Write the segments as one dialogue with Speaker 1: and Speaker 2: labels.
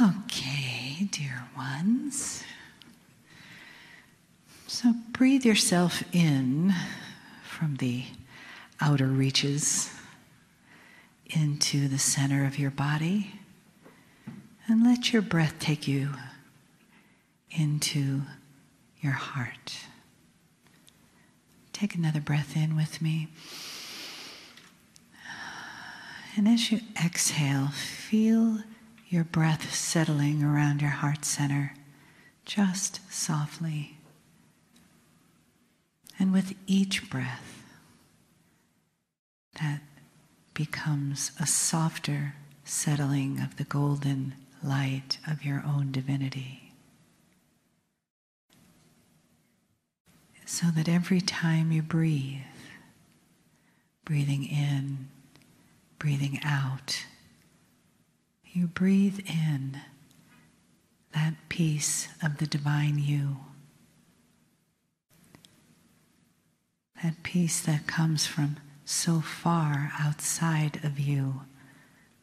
Speaker 1: Okay, dear ones. So breathe yourself in from the outer reaches into the center of your body, and let your breath take you into your heart. Take another breath in with me. And as you exhale, feel your breath settling around your heart center, just softly. And with each breath, that becomes a softer settling of the golden light of your own divinity. So that every time you breathe, breathing in, breathing out, you breathe in that piece of the divine you. That piece that comes from so far outside of you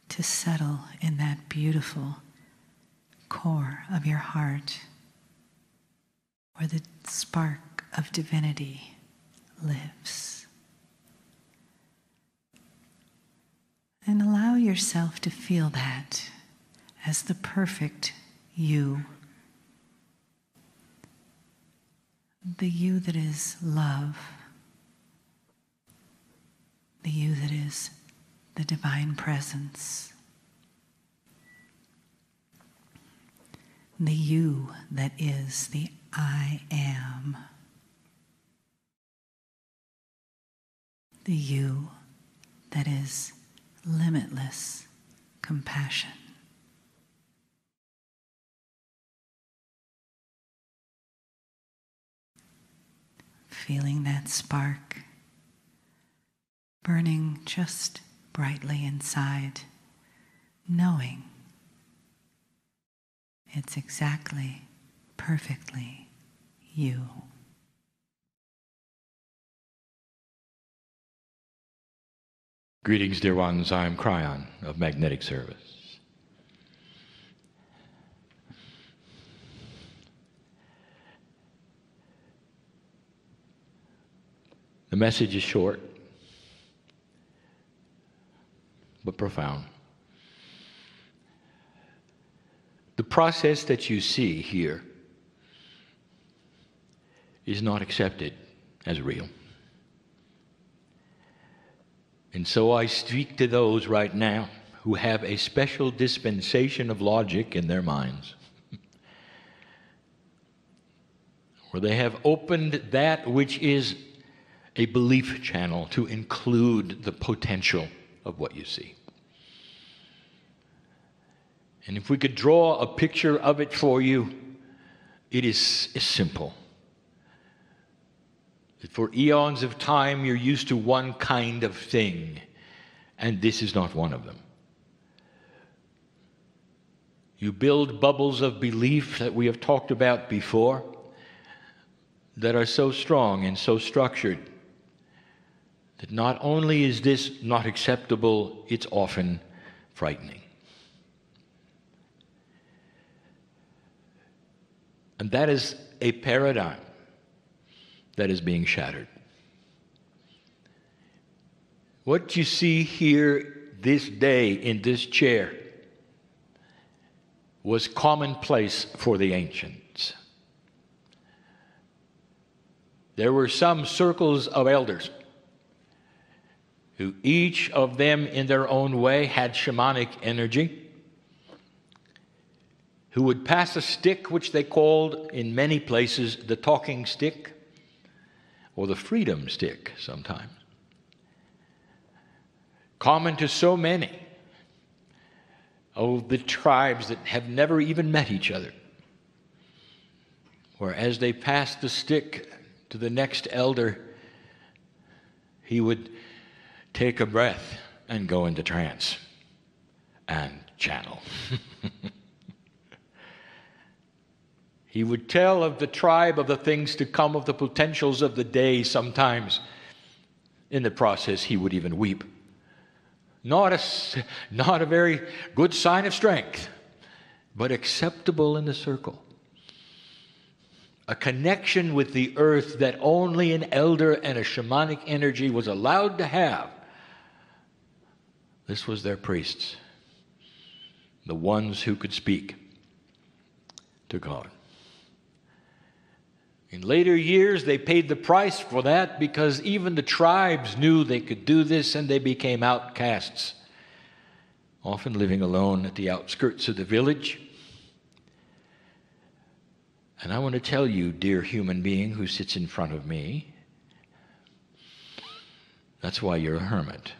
Speaker 1: to settle in that beautiful core of your heart where the spark of divinity lives. And allow yourself to feel that as the perfect you. The you that is love. The you that is the divine presence. The you that is the I am. The you that is limitless compassion. Feeling that spark burning just brightly inside, knowing it's exactly, perfectly you.
Speaker 2: Greetings, dear ones. I am Kryon of Magnetic Service. The message is short, but profound. The process that you see here is not accepted as real. And so I speak to those right now who have a special dispensation of logic in their minds, where they have opened that which is a belief channel to include the potential of what you see. And if we could draw a picture of it for you, it is simple. For eons of time, you're used to one kind of thing, and this is not one of them. You build bubbles of belief that we have talked about before that are so strong and so structured that not only is this not acceptable, it's often frightening. And that is a paradigm that is being shattered. What you see here this day in this chair was commonplace for the ancients. There were some circles of elders who each of them in their own way had shamanic energy, who would pass a stick which they called in many places the talking stick, or the freedom stick sometimes. Common to so many of the tribes that have never even met each other, where as they passed the stick to the next elder, he would take a breath and go into trance and channel. He would tell of the tribe, of the things to come, of the potentials of the day sometimes. In the process, he would even weep. Not a very good sign of strength, but acceptable in the circle. A connection with the earth that only an elder and a shamanic energy was allowed to have. This was their priests, the ones who could speak to God. In later years, they paid the price for that because even the tribes knew they could do this, and they became outcasts, often living alone at the outskirts of the village. And I want to tell you, dear human being who sits in front of me, that's why you're a hermit.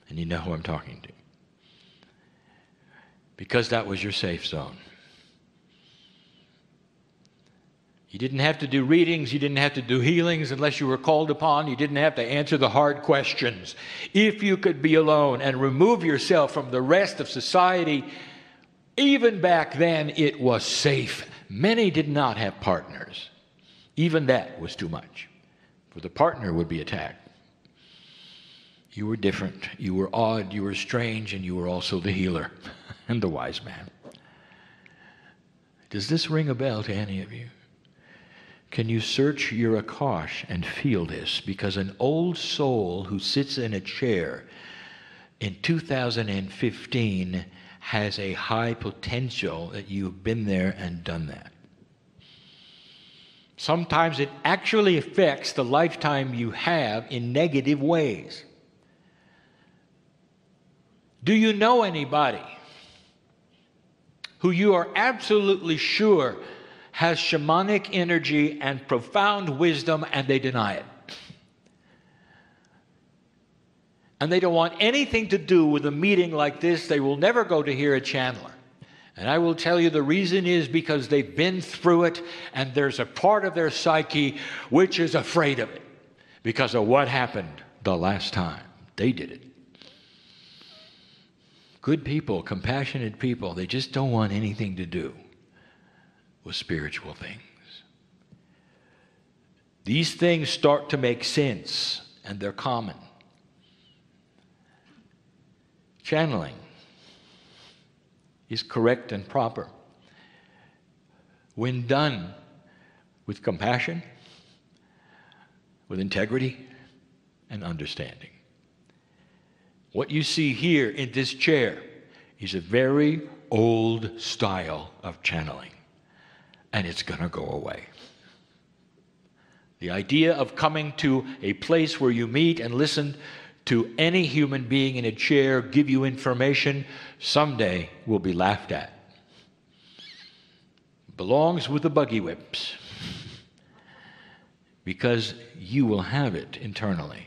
Speaker 2: And you know who I'm talking to. Because that was your safe zone. You didn't have to do readings, you didn't have to do healings unless you were called upon. You didn't have to answer the hard questions. If you could be alone and remove yourself from the rest of society, even back then it was safe. Many did not have partners. Even that was too much, for the partner would be attacked. You were different, you were odd, you were strange, and you were also the healer and the wise man. Does this ring a bell to any of you? Can you search your Akash and feel this? Because an old soul who sits in a chair in 2015 has a high potential that you've been there and done that. Sometimes it actually affects the lifetime you have in negative ways. Do you know anybody who you are absolutely sure has shamanic energy and profound wisdom, and they deny it? And they don't want anything to do with a meeting like this. They will never go to hear a channeler. And I will tell you the reason is because they've been through it, and there's a part of their psyche which is afraid of it because of what happened the last time they did it. Good people, compassionate people, they just don't want anything to do with spiritual things. These things start to make sense, and they're common. Channeling is correct and proper when done with compassion, with integrity, and understanding. What you see here in this chair is a very old style of channeling, and it's going to go away. The idea of coming to a place where you meet and listen to any human being in a chair give you information someday will be laughed at. It belongs with the buggy whips because you will have it internally.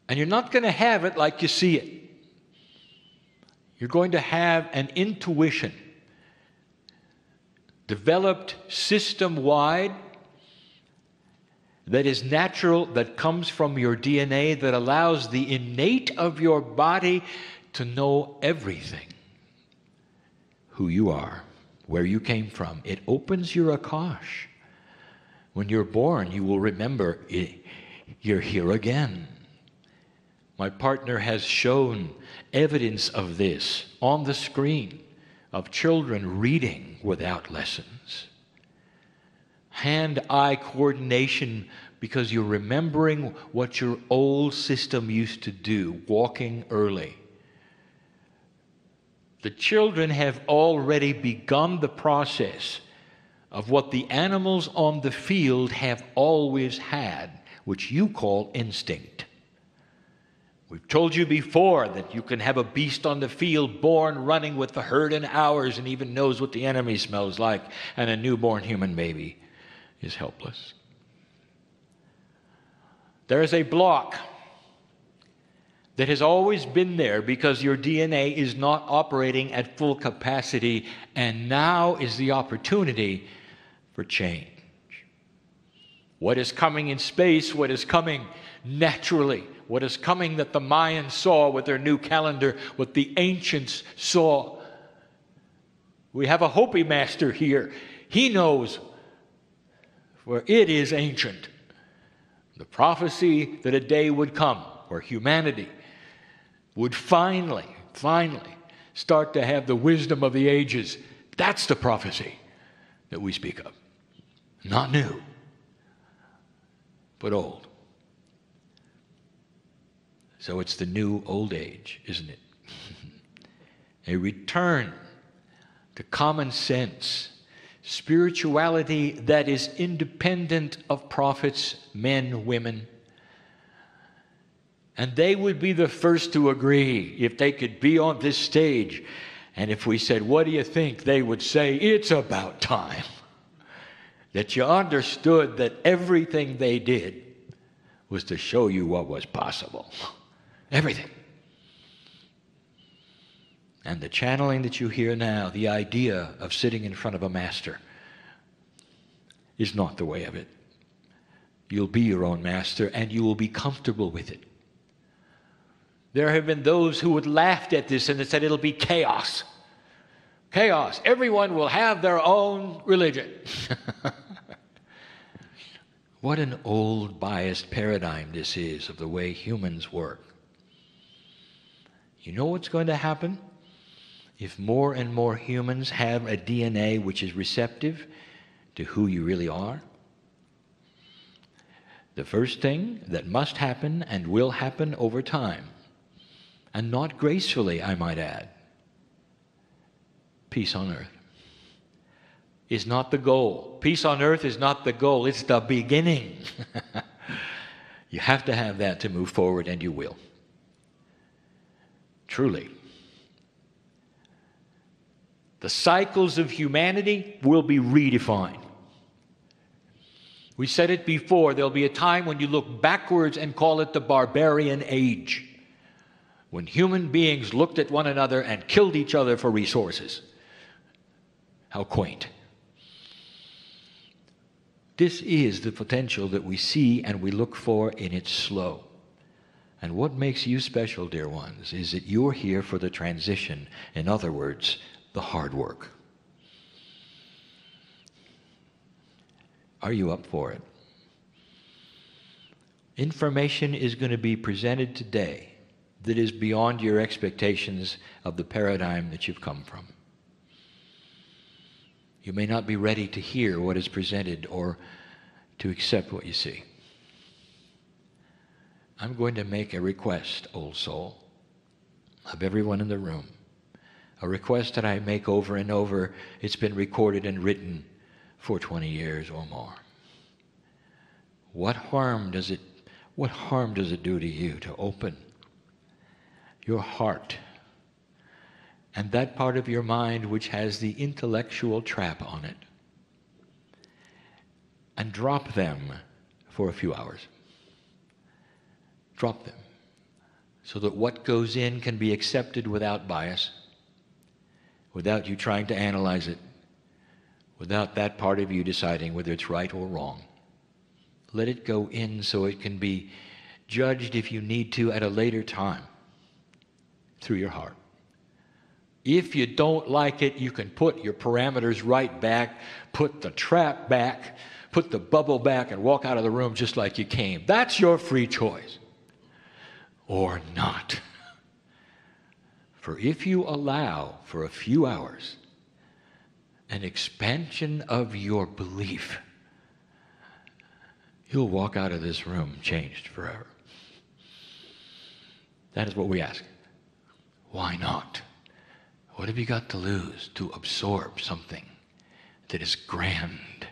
Speaker 2: And you're not going to have it like you see it. You're going to have an intuition developed system-wide that is natural, that comes from your DNA, that allows the innate of your body to know everything. Who you are, where you came from. It opens your Akash. When you're born, you will remember you're here again. My partner has shown evidence of this on the screen, of children reading without lessons. Hand-eye coordination because you're remembering what your old system used to do, walking early. The children have already begun the process of what the animals on the field have always had, which you call instinct. We've told you before that you can have a beast on the field born running with the herd in hours and even knows what the enemy smells like, and a newborn human baby is helpless. There is a block that has always been there because your DNA is not operating at full capacity, and now is the opportunity for change. What is coming in space, what is coming naturally, what is coming that the Mayans saw with their new calendar, what the ancients saw. We have a Hopi master here. He knows, for it is ancient. The prophecy that a day would come where humanity would finally finally start to have the wisdom of the ages. That's the prophecy that we speak of. Not new, but old. So it's the new old age, isn't it? A return to common sense, spirituality that is independent of prophets, men, women. And they would be the first to agree if they could be on this stage. And if we said, what do you think? They would say, it's about time that you understood that everything they did was to show you what was possible. Everything. And the channeling that you hear now, the idea of sitting in front of a master, is not the way of it. You'll be your own master, and you will be comfortable with it. There have been those who would laughed at this and said it'll be chaos. Chaos. Everyone will have their own religion. What an old, biased paradigm this is of the way humans work. You know what's going to happen? If more and more humans have a DNA which is receptive to who you really are, the first thing that must happen and will happen over time, and not gracefully, I might add, peace on earth is not the goal. Peace on earth is not the goal, it's the beginning. You have to have that to move forward, and you will. Truly. The cycles of humanity will be redefined. We said it before, there'll be a time when you look backwards and call it the barbarian age, when human beings looked at one another and killed each other for resources. How quaint. This is the potential that we see and we look for in its slow. And what makes you special, dear ones, is that you're here for the transition. In other words, the hard work. Are you up for it? Information is going to be presented today that is beyond your expectations of the paradigm that you've come from. You may not be ready to hear what is presented or to accept what you see. I'm going to make a request, old soul, of everyone in the room. A request that I make over and over. It's been recorded and written for 20 years or more. What harm does it do to you to open your heart and that part of your mind which has the intellectual trap on it, and drop them for a few hours? Drop them so that what goes in can be accepted without bias, without you trying to analyze it, without that part of you deciding whether it's right or wrong. Let it go in so it can be judged, if you need to, at a later time through your heart. If you don't like it, you can put your parameters right back, put the trap back, put the bubble back, and walk out of the room just like you came. That's your free choice. Or not. For if you allow for a few hours an expansion of your belief, you'll walk out of this room changed forever. That is what we ask. Why not? What have you got to lose to absorb something that is grand,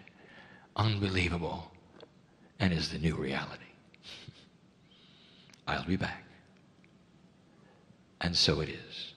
Speaker 2: unbelievable, and is the new reality? I'll be back. And so it is.